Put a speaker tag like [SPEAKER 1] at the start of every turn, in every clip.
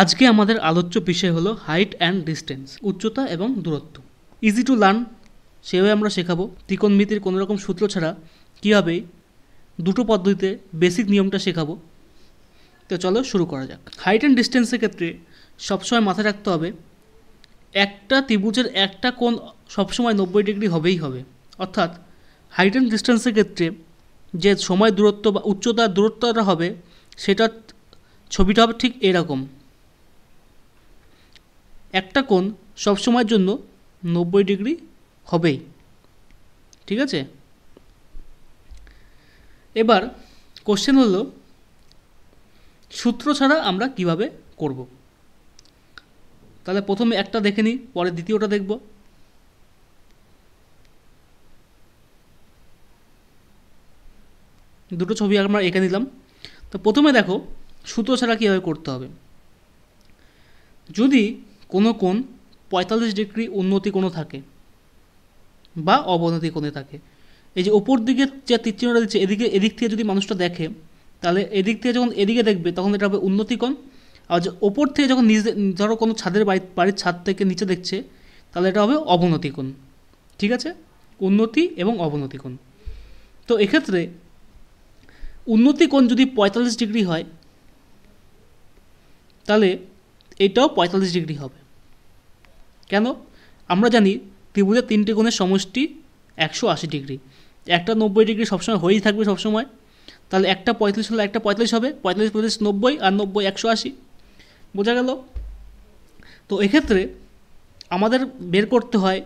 [SPEAKER 1] আজকে আমাদের আলোচ্য বিষয় হলো হাইট অ্যান্ড ডিস্টেন্স, উচ্চতা এবং দূরত্ব। ইজি টু লার্ন সেভাবে আমরা শেখাবো। ত্রিকোণমিতির কোনো রকম সূত্র ছাড়া কীভাবে দুটো পদ্ধতিতে বেসিক নিয়মটা শেখাবো। তো চলো শুরু করা যাক। হাইট অ্যান্ড ডিস্টেন্সের ক্ষেত্রে সবসময় মাথায় রাখতে হবে একটা ত্রিভুজের একটা কোণ সবসময় 90 ডিগ্রি হবেই হবে। অর্থাৎ হাইট অ্যান্ড ডিস্টেন্সের ক্ষেত্রে যে সময় দূরত্ব বা উচ্চতা দূরত্বটা হবে সেটা ছবিটা হবে ঠিক এরকম। একটা কোণ সবসময়ের জন্য 90 ডিগ্রি হবেই, ঠিক আছে। এবার কোশ্চেন হলো সূত্র ছাড়া আমরা কিভাবে করব। তাহলে প্রথমে একটা দেখে নিই, পরে দ্বিতীয়টা দেখব। দুটো ছবি আমরা এঁকে নিলাম। তো প্রথমে দেখো সূত্র ছাড়া কীভাবে করতে হবে। যদি কোনো কোণ 45 ডিগ্রি উন্নতি কোণে থাকে বা অবনতি কোণে থাকে, এই যে ওপর দিকে যে তীরচিহ্নটা দিচ্ছে এদিক থেকে যদি মানুষটা দেখে, তাহলে এদিক থেকে যখন এদিকে দেখবে তখন এটা হবে উন্নতি কোণ। আর যে ওপর থেকে যখন নিচে, ধরো কোনো ছাদের বাড়ির ছাদ থেকে নিচে দেখছে, তাহলে এটা হবে অবনতি কোণ, ঠিক আছে। উন্নতি এবং অবনতি কোণ। তো এক্ষেত্রে উন্নতি কোণ যদি 45 ডিগ্রি হয় তাহলে এটাও 45 ডিগ্রি হবে। কেন? আমরা জানি ত্রিভুজের তিনটে কোণের সমষ্টি 180 ডিগ্রি। একটা 90 ডিগ্রি সবসময় হয়েই থাকবে সবসময়। তাহলে একটা 45 হলে একটা 45 হবে, 45 45 90, আর 90 180। বোঝা গেল? তো এক্ষেত্রে আমাদের বের করতে হয়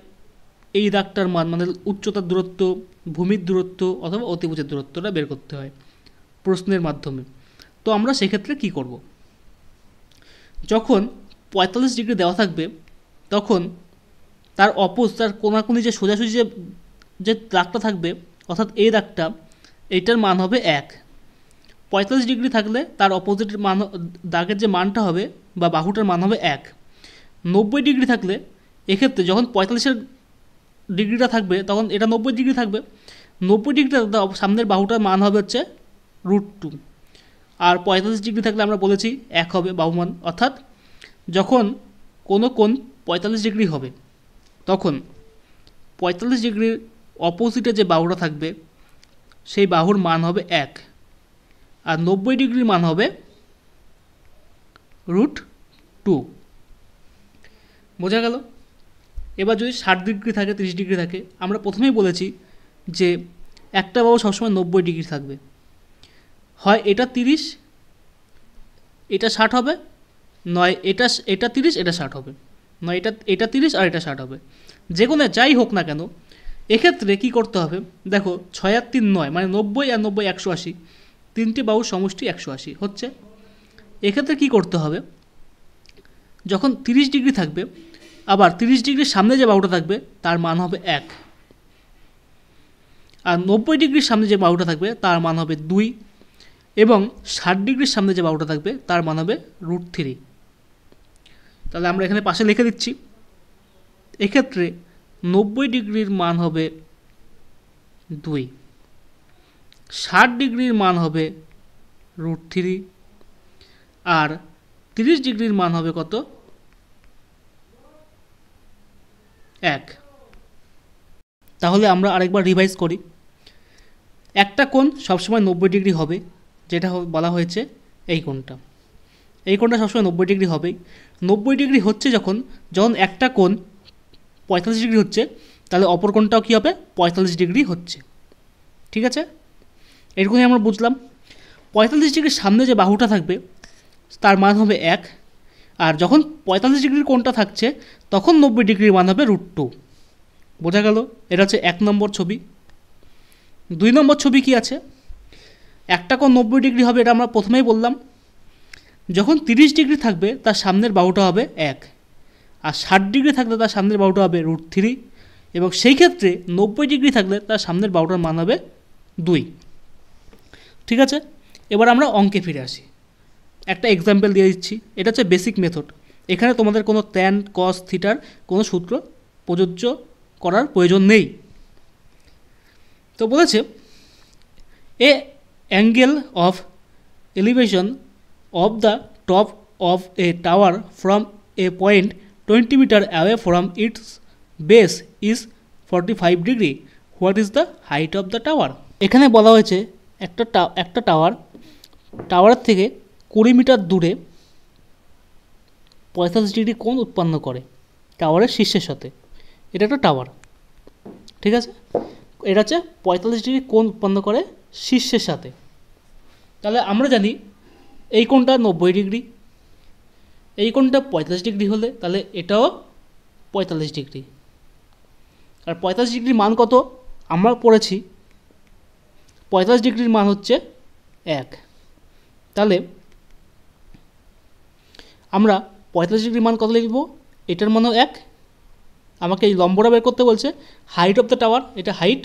[SPEAKER 1] এই দাগটার মান, মানে উচ্চতার দূরত্ব, ভূমির দূরত্ব অথবা অতিভুজের দূরত্বটা বের করতে হয় প্রশ্নের মাধ্যমে। তো আমরা সেক্ষেত্রে কি করব, যখন 45 ডিগ্রি দেওয়া থাকবে তখন তার তার কোনাকুনি যে সোজাসুজি যে দাগটা থাকবে, অর্থাৎ এই দাগটা, এইটার মান হবে 1। 45 ডিগ্রি থাকলে তার অপোজিটের মান, দাগের যে মানটা হবে বা বাহুটার মান হবে 1। 90 ডিগ্রি থাকলে এক্ষেত্রে যখন 45 ডিগ্রিটা থাকবে তখন এটা 90 ডিগ্রি থাকবে। 90 ডিগ্রিটা সামনের বাহুটার মান হবে হচ্ছে √2। আর 45 ডিগ্রি থাকলে আমরা বলেছি 1 হবে বাহুমান। অর্থাৎ যখন কোনো কোণ 45 ডিগ্রি হবে তখন 45 ডিগ্রির অপোজিটে যে বাহুটা থাকবে সেই বাহুর মান হবে 1, আর 90 ডিগ্রির মান হবে √2। বোঝা গেল? এবার যদি 60 ডিগ্রি থাকে, 30 ডিগ্রি থাকে, আমরা প্রথমেই বলেছি যে একটা বাহু সবসময় 90 ডিগ্রি থাকবে। হয় এটা 30, এটা 60 হবে, নয় এটা 30 এটা 60 হবে, নয় এটা 30 আর এটা 60 হবে। যে কোনো যাই হোক না কেন, এক্ষেত্রে কি করতে হবে দেখো, 6 আর 3 9, মানে 90 আর 90 180, তিনটি বাহুর সমষ্টি 180 হচ্ছে। এক্ষেত্রে কি করতে হবে, যখন 30 ডিগ্রি থাকবে আবার 30 ডিগ্রির সামনে যে বাহুটা থাকবে তার মান হবে 1, আর 90 ডিগ্রির সামনে যে বাহুটা থাকবে তার মান হবে 2, এবং 60 ডিগ্রির সামনে যে বাহুটা থাকবে তার মান হবে √3। তাহলে আমরা এখানে পাশে লিখে দিচ্ছি। এক্ষেত্রে 90 ডিগ্রির মান হবে 2, 60 ডিগ্রির মান হবে √3, আর 30 ডিগ্রির মান হবে কত? 1। তাহলে আমরা আরেকবার রিভাইজ করি। একটা কোণ সবসময় 90 ডিগ্রি হবে, যেটা বলা হয়েছে এই কোণটা। এই কোণটা সবসময় 90 ডিগ্রি হবেই। 90 ডিগ্রি হচ্ছে যখন একটা কোণ 45 ডিগ্রি হচ্ছে, তাহলে অপর কোণটাও কী হবে? 45 ডিগ্রি হচ্ছে, ঠিক আছে। এরকমই আমরা বুঝলাম। 45 ডিগ্রির সামনে যে বাহুটা থাকবে তার মান হবে 1, আর যখন 45 ডিগ্রির কোণটা থাকছে তখন 90 ডিগ্রির মান হবে √2। বোঝা গেল? এটা হচ্ছে 1 নম্বর ছবি। 2 নম্বর ছবি কি আছে? একটা কোণ 90 ডিগ্রি হবে, এটা আমরা প্রথমেই বললাম। যখন 30 ডিগ্রি থাকবে তার সামনের বাহুটা হবে 1, আর 60 ডিগ্রি থাকলে তার সামনের বাহুটা হবে √3, এবং সেই ক্ষেত্রে 90 ডিগ্রি থাকলে তার সামনের বাহুটার মান হবে 2, ঠিক আছে। এবার আমরা অঙ্কে ফিরে আসি। একটা এক্সাম্পল দিয়ে দিচ্ছি। এটা হচ্ছে বেসিক মেথড। এখানে তোমাদের কোনো tan, cos, থিটার কোনো সূত্র প্রযোজ্য করার প্রয়োজন নেই। তো বলেছে a angle of elevation of the top of a tower from a point 20 meter away from its base is 45 degree. What is the height of the tower? এখানে বলা হয়েছে একটা টাওয়ারের থেকে 20 মিটার দূরে 45 ডিগ্রি কোণ উৎপন্ন করে টাওয়ারের শীর্ষের সাথে। এটা একটা টাওয়ার, ঠিক আছে, এটা হচ্ছে 45 ডিগ্রি কোণ উৎপন্ন করে শীর্ষের সাথে। তাহলে আমরা জানি এই কোণটা 90 ডিগ্রি, এই কোণটা 45 ডিগ্রি হলে তাহলে এটাও 45 ডিগ্রি। আর 45 ডিগ্রির মান কত আমরা পড়েছি, 45 ডিগ্রির মান হচ্ছে 1। তাহলে আমরা 45 ডিগ্রির মান কত লিখব, এটার মানও 1। আমাকে এই লম্বটা বের করতে বলছে, হাইট অফ দ্য টাওয়ার, এটা হাইট,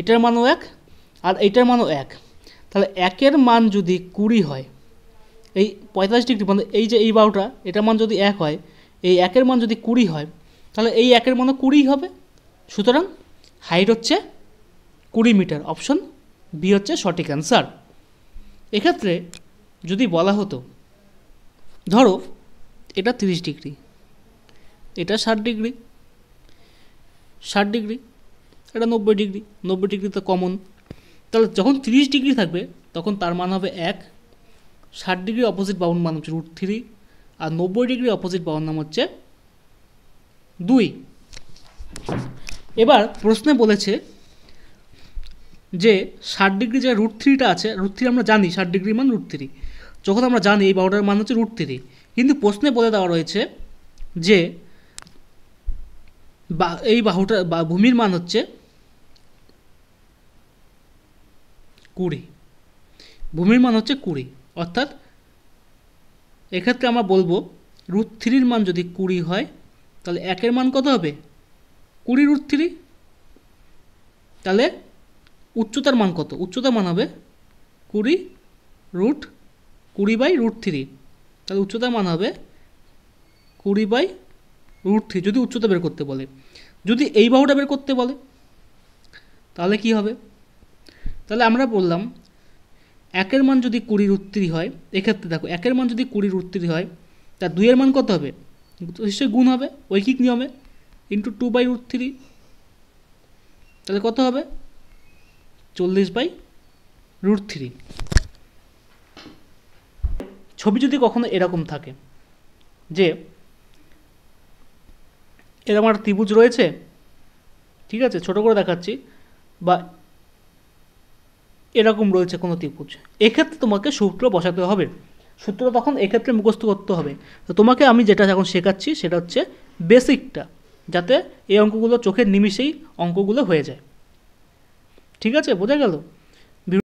[SPEAKER 1] এটার মানও 1 আর এইটার মানও 1। তাহলে 1-এর মান যদি 20 হয়, এই 45 ডিগ্রি মানে এই যে এই বাহুটা, এটার মান যদি 1 হয়, এই 1-এর মান যদি 20 হয়, তাহলে এই 1-এর মানও 20 হবে। সুতরাং হাইট হচ্ছে 20 মিটার। অপশন বি হচ্ছে সঠিক অ্যান্সার। এক্ষেত্রে যদি বলা হতো, ধরো এটা 30 ডিগ্রি, এটা 60 ডিগ্রি, 60 ডিগ্রি, এটা 90 ডিগ্রি, 90 ডিগ্রি তো কমন। তাহলে যখন 30 ডিগ্রি থাকবে তখন তার মান হবে 1, 60 ডিগ্রি অপোজিট বাহুর মান হচ্ছে √3, আর 90 ডিগ্রি অপোজিট বাহুর নাম হচ্ছে 2। এবার প্রশ্নে বলেছে যে 60 ডিগ্রি যে √3টা আছে, √3 আমরা জানি 60 ডিগ্রির মান √3, যখন আমরা জানি এই বাহুটার মান হচ্ছে √3, কিন্তু প্রশ্নে বলে দেওয়া রয়েছে যে এই বাহুটা বা ভূমির মান হচ্ছে 20, ভূমির মান হচ্ছে 20। অর্থাৎ এক্ষেত্রে আমরা বলবো √3-র মান যদি 20 হয় তাহলে 1-এর মান কত হবে, 20√3। তাহলে উচ্চতার মান কত, উচ্চতার মান হবে 20/√3। তাহলে উচ্চতার মান হবে 20/√3 যদি উচ্চতা বের করতে বলে। যদি এই বাহুটা বের করতে বলে তাহলে কি হবে, তাহলে আমরা বললাম 1-এর মান যদি 20√3 হয়, এক্ষেত্রে দেখো 1-এর মান যদি 20√3 হয়, তার 2-এর মান কত হবে, নিশ্চয়ই গুণ হবে ঐকিক নিয়মে, ইন্টু 2/√3। তাহলে কত হবে, 40/√3। ছবি যদি কখনো এরকম থাকে যে এরকম একটা ত্রিভুজ রয়েছে, ঠিক আছে, ছোট করে দেখাচ্ছি, বা এরকম রয়েছে কোনো ত্রিভুজ, এক্ষেত্রে তোমাকে সূত্র বসাতে হবে। সূত্র তখন এক্ষেত্রে মুখস্থ করতে হবে। তো তোমাকে আমি যেটা এখন শেখাচ্ছি সেটা হচ্ছে বেসিকটা, যাতে এই অঙ্কগুলো চোখের নিমিষেই অঙ্কগুলো হয়ে যায়। ঠিক আছে, বোঝা গেল?